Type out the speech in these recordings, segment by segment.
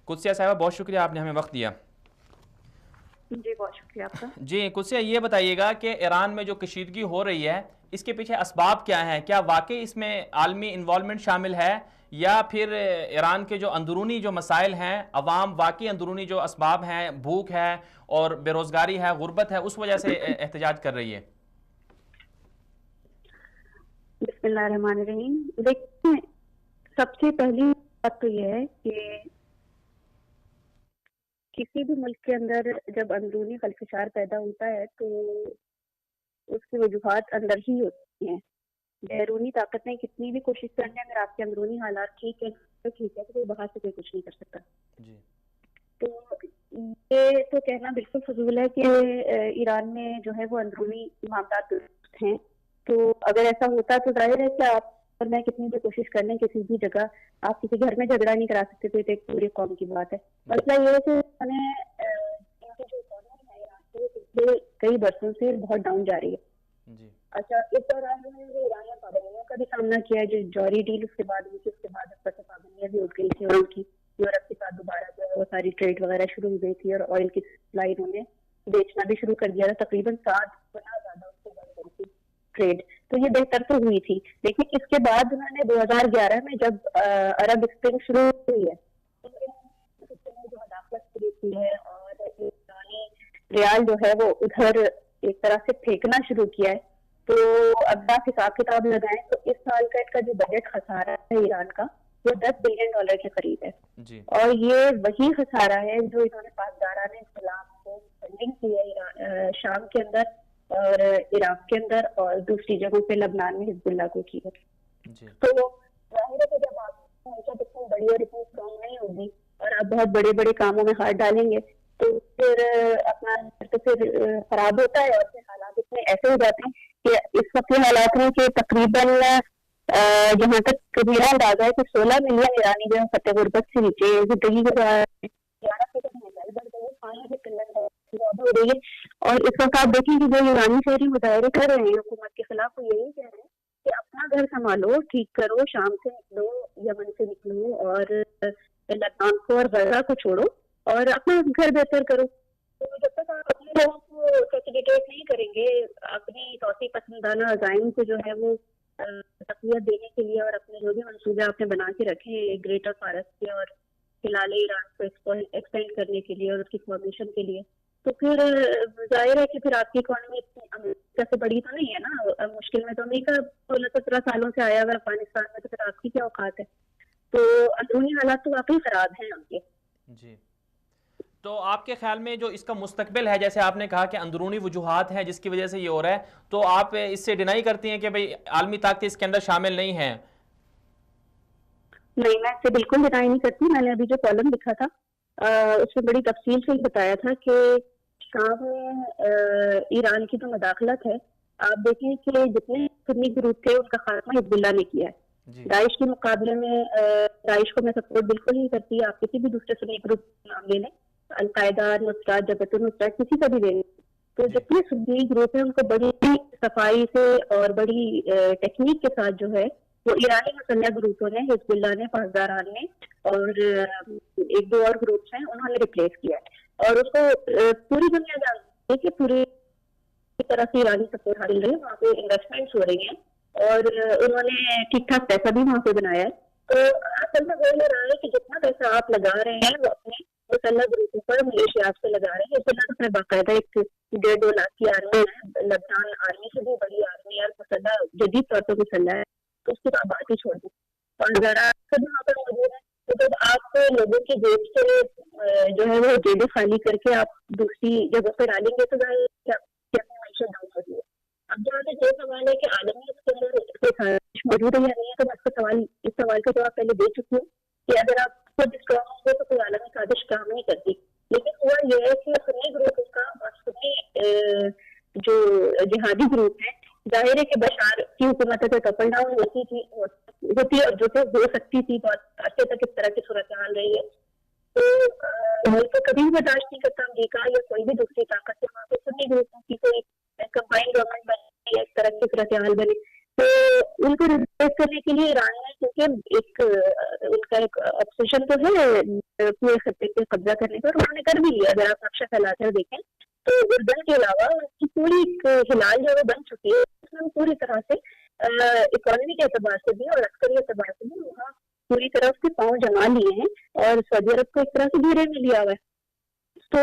कुदसिया साहिबा, बहुत शुक्रिया आपने हमें वक्त दिया। जी बहुत शुक्रिया आपका। जी कुदसिया, ये बताइएगा कि ईरान में जो कशीदगी हो रही है इसके पीछे असबाब क्या हैं? क्या वाकई इसमें आलमी इन्वॉल्वमेंट शामिल है, या फिर ईरान के जो अंदरूनी जो मसाइल हैं, अवाम वाकई अंदरूनी जो असबाब हैं, भूख है और बेरोज़गारी है, गुर्बत है, उस वजह से एहतजाज कर रही है? बिस्मिल्लाहिर्रहमानिर्रहीम। देखिए, सबसे पहली बात तो यह है कि किसी भी मुल्क के अंदर जब अंदरूनी खलफशार पैदा होता है तो उसकी वजूहात अंदर ही होती हैं। बैरूनी ताकत ने कितनी भी कोशिश कर ले, अगर आपके अंदरूनी हालात ठीक है तो ठीक है, तो कोई बाहर से कोई कुछ नहीं कर सकता। जी। तो ये तो कहना बिल्कुल फजूल है कि ईरान में जो है वो अंदरूनी मामला दुरुस्त हैं। तो अगर ऐसा होता तो जाहिर है कि आप और मैं कितनी भी कोशिश कर लें, किसी भी जगह आप किसी घर में झगड़ा नहीं करा सकते थे, तो एक पूरी कौम की बात है। मसला ये है कि उन्होंने इनकी जो इकॉनमी है ईरान की, पिछले कई बरसों से बहुत डाउन जा रही है। जी। अच्छा, इस दौरान उन्होंने ईरान में पाबंदियों का भी सामना किया है, जो जौहरी डील उसके बाद हुई थी, उसके बाद ऊपर से पाबंदियां भी उठ गई थी और उनकी यूरोप के साथ दोबारा जो है वो सारी ट्रेड वगैरह शुरू हो गई थी और ऑयल की सप्लाई उन्होंने बेचना भी शुरू कर दिया था। तकरीबन 7 गुना ज्यादा उससे बढ़ गई थी ट्रेड। तो ये बेहतर तो हुई थी, लेकिन इसके बाद उन्होंने 2011 में जब अरब स्प्रिंग शुरू हुई है तो जो हदाफत शुरू की है और ईरानी रियाल जो है वो उधर एक तरह से फेंकना शुरू किया है। तो अब आप हिसाब किताब लगाएं तो इस साल का इसका जो बजट खसारा है ईरान का, वो $10 बिलियन के करीब है। जी। और ये वही खसारा है जो इन्होंने पासदारान इस्लाम को फंडिंग की है शाम के अंदर और इराक के अंदर और दूसरी जगहों पे लबनान में हिजबुल्लाह को की है। जी। तो जाहिर है कि जब आपकी हकीकत इतनी बड़ी और इतनी स्ट्रॉन्ग नहीं होगी और आप बहुत बड़े बड़े कामों में हाथ डालेंगे तो फिर अपना तो फिर खराब होता है और फिर हालात इतने ऐसे हो जाते हैं कि इस वक्त ये हालात में कि तकरीबन जहाँ तक मेरा अंदाजा है कि 16 मिलियन ईरानी जो है फतेह गुर्बत से नीचे जिंदगी गुजार रहे हैं। 11% महंगाई बढ़ गई है, खाने की किल्लत ज्यादा हो रही है। और इस वक्त आप देखें कि जो ईरानी शहरी मुजाहरे कर रहे हैं हुकूमत के खिलाफ, वो यही कह रहे हैं कि अपना घर संभालो, ठीक करो, शाम से निकलो, यमन से निकलो और लद्दाख को और गजा को छोड़ो और अपना घर बेहतर करो। तो जब तक आप अपने लोगों को फैसिलिटेट नहीं करेंगे, अपनी तौसी पसंदाना अजाइम को जो है वो तकवीत देने के लिए और अपने जो भी मंसूबे आपने बना के रखे हैं ग्रेटर फारस के और हिलाल ईरान को एक्सपेंड करने के लिए और उसकी फॉर्मेशन के लिए, तो फिर जाहिर है कि फिर आपकी इकोनॉमी इतनी अमेरिका से बड़ी तो नहीं है ना। मुश्किल में तो अमेरिका 16-17 सालों से आया हुआ अफगानिस्तान में, तो फिर आपकी क्या औकात है। तो अंदरूनी हालात तो वाकई खराब हैं उनके। जी। तो आपके ख्याल में जो इसका मुस्तकबिल है, जैसे आपने कहा कि अंदरूनी वजूहात हैं जिसकी वजह से ये हो रहा है, तो आप इससे डिनाई करती हैं कि भाई आलमी ताकतें इसके अंदर शामिल नहीं हैं? नहीं, मैं इससे बिल्कुल डिनाई नहीं करती। मैंने अभी जो कॉलम लिखा था उसमें बड़ी तफसील से बताया था कि शाम में ईरान की जो मदाखलत है, आप देखें कि जितने सुन्नी ग्रुप थे उनका खात्मा हिजबुल्लाह ने किया है। जी। दाइश के मुकाबले में दाइश को मैं सपोर्ट बिल्कुल नहीं करती। आप किसी भी दूसरे सुन्नी ग्रुप नाम ले लें, अलकायदा, नुसरत, जबहतुल नुसरत, किसी का भी ले लें, तो जी। जितने सुन्नी ग्रुप है उनको बड़ी सफाई से और बड़ी टेक्निक के साथ जो है वो ईरानी मुसल्लह ग्रुपों ने, हिजबुल्लाह ने, पासदारान ने और एक दो और ग्रुप्स हैं, उन्होंने रिप्लेस किया है। और उसको पूरी दुनिया जानती है कि पूरी तरह से ईरानी सपोर्ट हासिल रही है, वहाँ पे इन्वेस्टमेंट्स हो रही हैं और उन्होंने ठीक ठाक पैसा भी वहाँ पे बनाया है। तो असल में वो ये रहा है कि जितना पैसा आप लगा रहे हैं वो अपने मुसल्लह ग्रुपों पर, मिलिशियात पे लगा रहे हैं। हिजबुल्लाह तो बाकायदा एक 1.5-2 लाख की आर्मी है, लबनान आर्मी से भी बड़ी आर्मी है और मुसल्लह जदीद तौर पर मुसल्लह है, तो उसकी तो आप बात ही छोड़ दें। और जरा खुद वहाँ पर मौजूद है, तो जब आप लोगों की जेब से जो है वो जेबें खाली करके आप दूसरी जगह पर डालेंगे तो क्या मैशत डाउन होती है। अब जहाँ तक ये सवाल है कि आलमी उसके अंदर कोई साजिश मौजूद है या नहीं है, तो मैं इसका इस सवाल का जवाब पहले दे चुकी हूँ कि अगर आप खुद स्ट्रॉन्ग होंगे तो कोई आलमी साजिश काम नहीं करती। लेकिन हुआ यह है कि सुन्नी ग्रुप का और सुन्नी जो जिहादी ग्रुप है, जाहिर है कि बशार की हुकूमत तो टपल डाउन होती और जो हो सकती थी, बहुत अच्छे तक इस तरह की सूरत हाल रही है। तो मुल्क तो कभी भी बर्दाश्त नहीं करता अमरीका या कोई भी दूसरी ताकत से वहाँ पे सुन्नी ग्रुपों की कोई कंबाइंड गवर्नमेंट बने या इस तरह की सूरत हाल बने। तो उनको रिप्लेस करने के लिए ईरान ने, क्योंकि एक उनका एक ऑब्सेशन तो है पूरे खत्ते पे कब्जा करने का, और उन्होंने कर भी लिया। अगर आप नक्शा फैलाकर देखें तो उर्दन के अलावा उनकी पूरी हिलाल जो है बन चुकी है, उसमें वो पूरी तरह से इकोनॉमी के एतबार से भी और अस्करी एतबार से भी वहाँ पूरी तरह से पाँव जमा लिए हैं, और सऊदी अरब को एक तरह से घेरे में लिया हुआ है। तो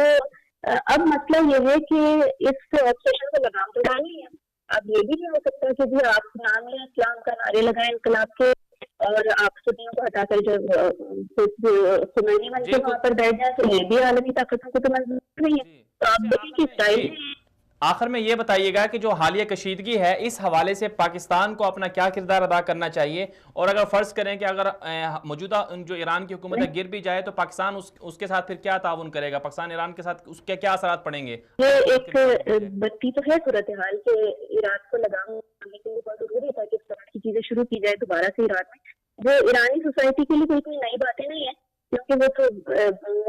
अब मसला ये है कि इस ऑब्सेशन को लगाम तो डालनी है। अब ये भी नहीं हो सकता कि जी आप नाम लें इस्लाम का, नारे लगाएं इनकलाब के, और आप सुन्नियों को हटाकर जब खुमैनी बन जी के वहां पर बैठ जाए, तो ये भी आलमी ताकतों को तो मंजूर नहीं है। जी तो आप वैसे देखें कि जी इसराइल आखिर में ये बताइएगा कि जो हालिया कशीदगी है, इस हवाले से पाकिस्तान को अपना क्या किरदार अदा करना चाहिए, और अगर फ़र्ज़ करें कि अगर मौजूदा जो ईरान की हुकूमत ने है गिर भी जाए, तो पाकिस्तान उसके साथ फिर क्या ताउन करेगा? पाकिस्तान ईरान के साथ उसके क्या असरात पड़ेंगे ये अगर मुस्तकिल तौर पर हो एक जाए? बत्ती तो है सूरत हाल के, इराक को लगाम डालने के लिए बहुत जरूरी था कि इस तरह की चीजें शुरू की जाए दोबारा से ईरान में, जो ईरानी सोसाइटी के लिए कोई कोई नई बातें नहीं है, क्योंकि वो तो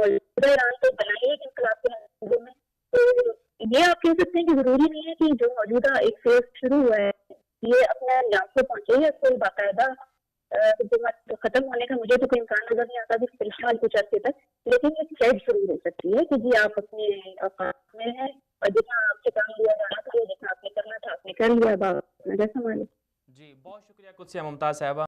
मौजूदा ईरान तो बना ही है इनकलाब के नतीजे में। तो ये आप कह सकते हैं कि जरूरी नहीं है कि जो मौजूदा एक फेज शुरू हुआ है ये अपने अंजाम पे पहुंचे, या कोई बाकायदा हुकूमत खत्म होने का मुझे तो कोई इम्कान नजर नहीं आता कि फिलहाल कुछ अर्से तक, लेकिन एक थ्रेड शुरू हो सकती है कि जी आप अपने औकात में हैं, और जितना आपसे काम लिया जाना था, जितना आपने करना था आपने कर लिया, बात जैसा मान जी बहुत शुक्रिया कुदसिया मुमताज़ साहबा।